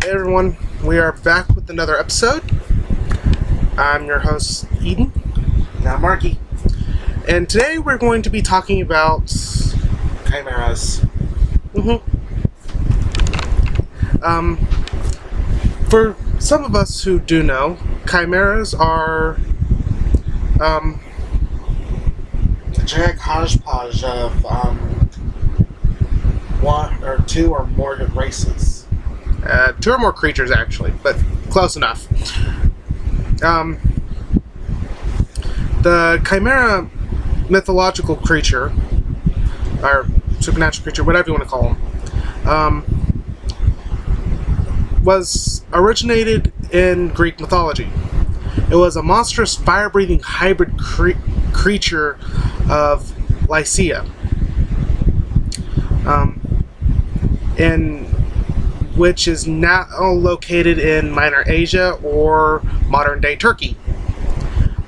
Hey everyone, we are back with another episode. I'm your host, Eden. Now, Marky. And today we're going to be talking about Chimeras. For some of us who do know, chimeras are A genetic hodgepodge of one or two or more races. two or more creatures actually, but close enough. The chimera mythological creature, or supernatural creature, whatever you want to call them, was originated in Greek mythology. It was a monstrous fire-breathing hybrid creature of Lycia, which is now located in Minor Asia or modern-day Turkey.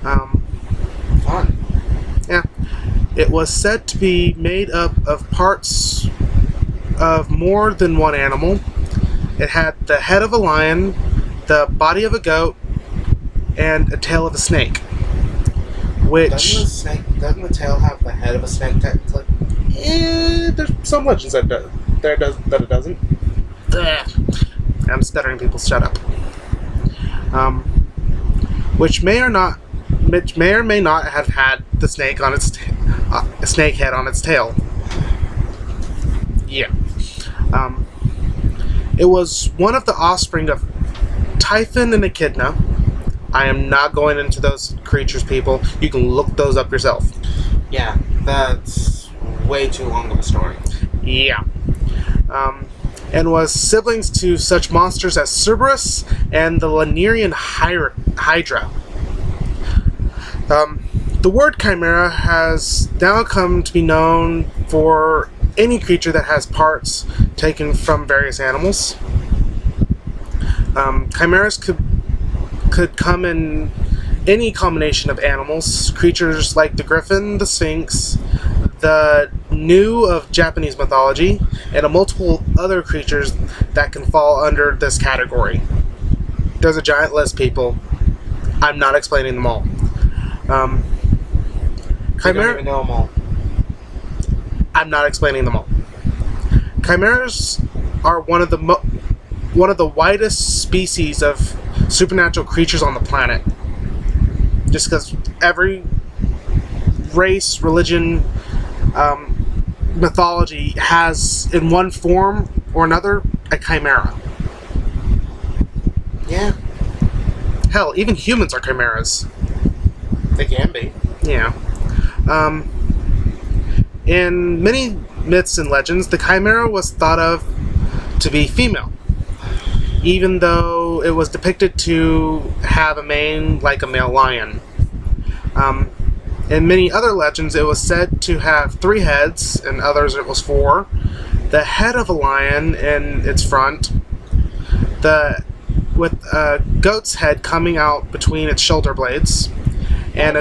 Fun. Yeah. It was said to be made up of parts of more than one animal. It had the head of a lion, the body of a goat, and a tail of a snake. Doesn't the tail have the head of a snake technically? There's some legends that it doesn't. I'm stuttering people, shut up. Which may or may not have had the snake on its a snake head on its tail. Yeah. It was one of the offspring of Typhon and Echidna. I am not going into those creatures, people. You can look those up yourself. Yeah, that's way too long of a story. Yeah. And was siblings to such monsters as Cerberus and the Lemurian Hydra. The word chimera has now come to be known for any creature that has parts taken from various animals. Chimeras could come in any combination of animals, creatures like the griffin, the sphinx, the gnu of Japanese mythology, and multiple other creatures that can fall under this category. There's a giant list, people. I'm not explaining them all. I don't even know them all. I'm not explaining them all. Chimeras are one of the widest species of supernatural creatures on the planet. Just because every race, religion, mythology has, in one form or another, a chimera. Yeah. Hell, even humans are chimeras. They can be. Yeah. In many myths and legends, the chimera was thought of to be female, even though it was depicted to have a mane like a male lion. In many other legends, it was said to have 3 heads, and others it was 4. The head of a lion in its front, with a goat's head coming out between its shoulder blades, and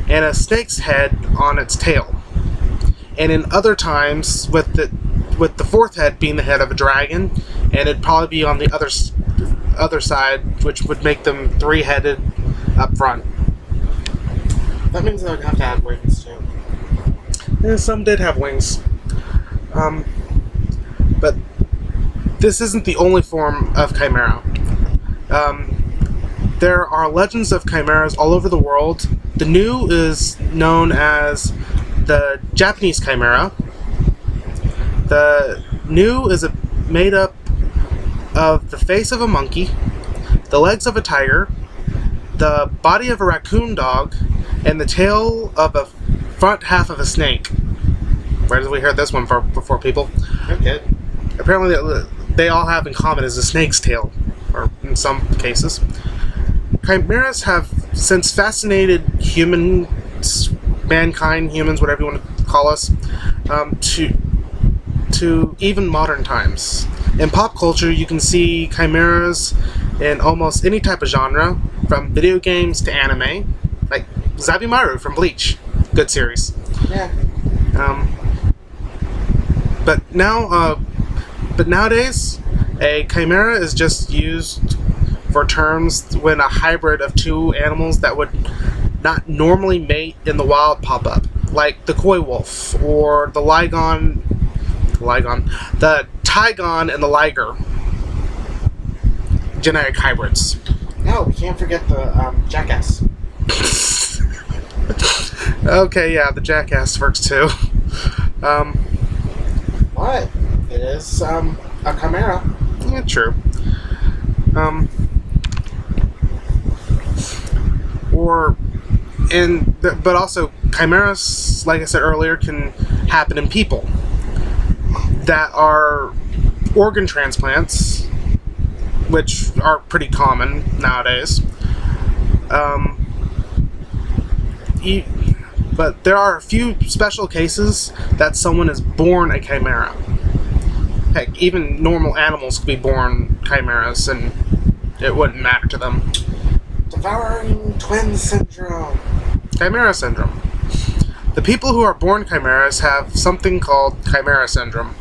and a snake's head on its tail. And in other times, with the 4th head being the head of a dragon, and it'd probably be on the other side, which would make them 3-headed up front. That means they would have to have wings too. And some did have wings. But this isn't the only form of chimera. There are legends of chimeras all over the world. The gnu is known as the Japanese chimera. The gnu is made up of the face of a monkey, the legs of a tiger, the body of a raccoon dog, and the tail of a front half of a snake. Where did we hear this one before, people? Okay. Apparently they all have in common is a snake's tail, or in some cases. Chimeras have since fascinated mankind, humans, whatever you want to call us, to even modern times. In pop culture, you can see chimeras in almost any type of genre, from video games to anime, like Zabimaru from Bleach. Good series. Yeah. But now, But nowadays, a chimera is just used for terms when a hybrid of two animals that would not normally mate in the wild pop up, like the coy wolf or the the tigon and the liger, genetic hybrids. No, we can't forget the jackass. Okay, yeah, the jackass works too. What? It is a chimera. Yeah, true. But also chimeras, like I said earlier, can happen in people that are organ transplants, which are pretty common nowadays. But there are a few special cases that someone is born a chimera. Heck, even normal animals could be born chimeras, and it wouldn't matter to them. Devouring twin syndrome. Chimera syndrome. The people who are born chimeras have something called chimera syndrome.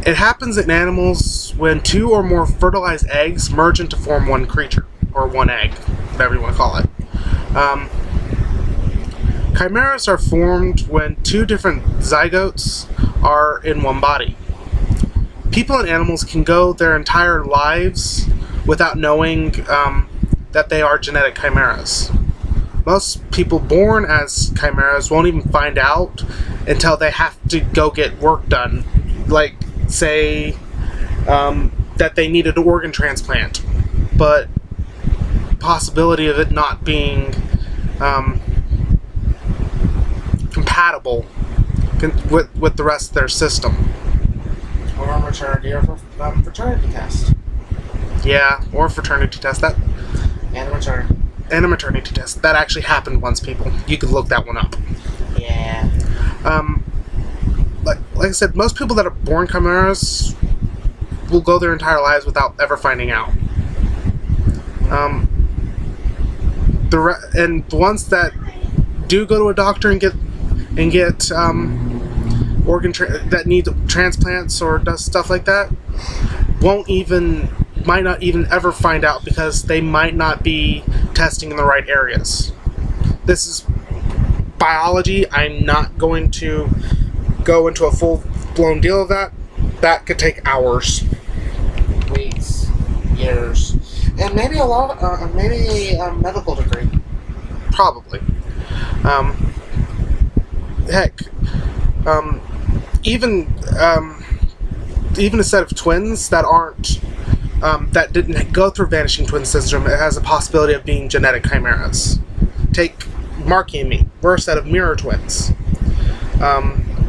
It happens in animals when two or more fertilized eggs merge into form one creature, or one egg, whatever you want to call it. Chimeras are formed when two different zygotes are in one body. People and animals can go their entire lives without knowing that they are genetic chimeras. Most people born as chimeras won't even find out until they have to go get work done. Like, say, that they needed an organ transplant, but possibility of it not being compatible with the rest of their system. Or a maternity or fraternity test. Yeah, or fraternity test. That And a maternity. and a maternity test. That actually happened once, people. You could look that one up. Yeah. Like I said, most people that are born chimeras will go their entire lives without ever finding out. And the ones that do go to a doctor and get that need transplants or does stuff like that might not even ever find out because they might not be testing in the right areas. This is biology. I'm not going to go into a full-blown deal of that. That could take hours. Weeks. Years. And maybe a medical degree. Probably. Heck, even a set of twins that aren't that didn't go through vanishing twin syndrome, it has a possibility of being genetic chimeras. Take Marky and me. We're a set of mirror twins.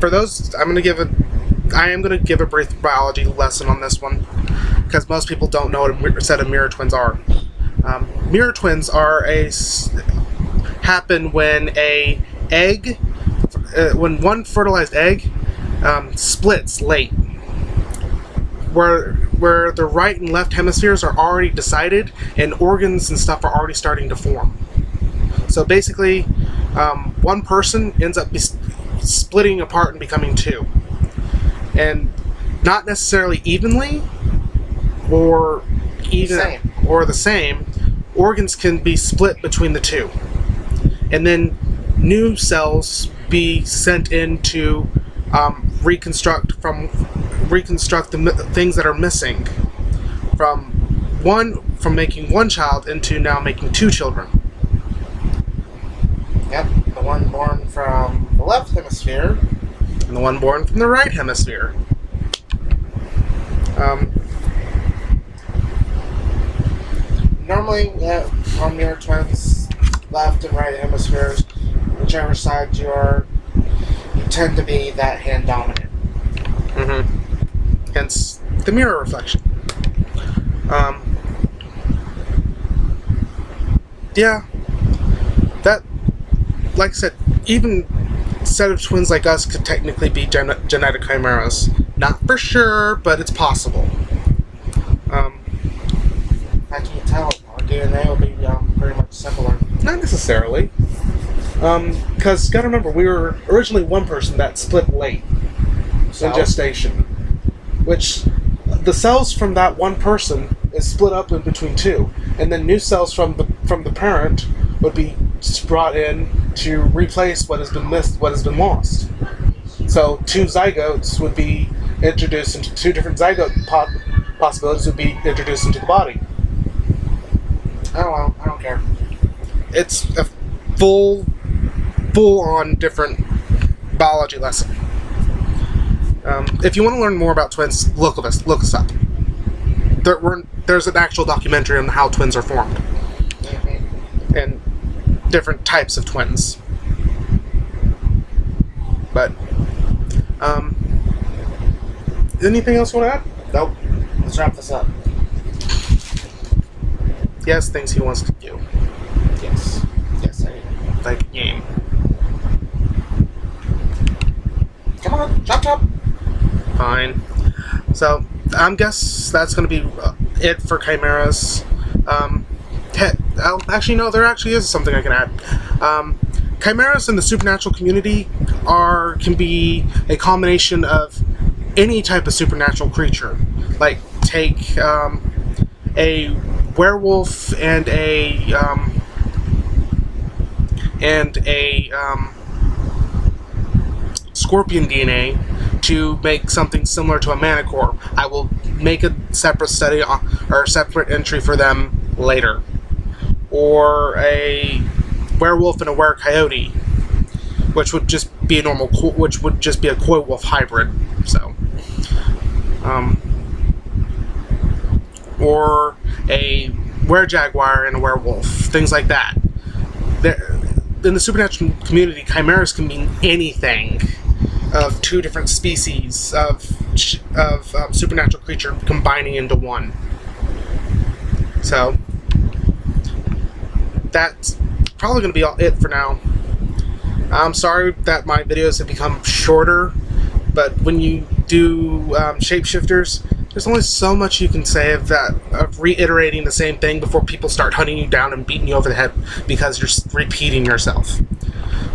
For those, I am going to give a brief biology lesson on this one because most people don't know what a set of mirror twins are. Mirror twins happen when when one fertilized egg splits late, where the right and left hemispheres are already decided and organs and stuff are already starting to form. So basically, one person ends up splitting apart and becoming two, and not necessarily evenly or the same. Organs can be split between the two, and then new cells be sent in to reconstruct the things that are missing from making one child into now making two children. Yep, the one born from the left hemisphere And the one born from the right hemisphere. Normally, on mirror twins, left and right hemispheres, whichever side you are, you tend to be that hand dominant. Mm-hmm. Hence the mirror reflection. Yeah. That, like I said, even a set of twins like us could technically be genetic chimeras. Not for sure, but it's possible. How can you tell? Our DNA will be pretty much similar. Not necessarily. Because, gotta remember, we were originally one person that split late in gestation. which the cells from that one person is split up in between two, and then new cells from the parent would be brought in to replace what has been missed, what has been lost. So two zygotes would be introduced into two different zygote possibilities would be introduced into the body. Oh well, I don't care. It's a full on different biology lesson. If you want to learn more about twins, look us up. There's an actual documentary on how twins are formed and different types of twins. But anything else you want to add? Nope. Let's wrap this up. Yes, things he wants to do. Yes. Yes, I do. Like a game. Come on, chop chop. Fine. So, I guess that's going to be it for Chimeras. Actually, no, there actually is something I can add. Chimeras in the supernatural community can be a combination of any type of supernatural creature. Like, take a werewolf and a scorpion DNA to make something similar to a manicore. I will make a separate study or a separate entry for them later. Or a werewolf and a were-coyote, which would just be a coy wolf hybrid. So, or a were-jaguar and a werewolf, things like that. In the supernatural community, chimeras can mean anything of two different species of supernatural creature combining into one. So that's probably going to be it for now. I'm sorry that my videos have become shorter, but when you do shapeshifters, there's only so much you can say of reiterating the same thing before people start hunting you down and beating you over the head because you're repeating yourself.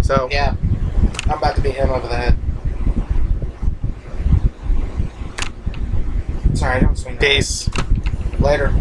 So yeah, I'm about to beat him over the head. Sorry, don't swing that. Peace. Later.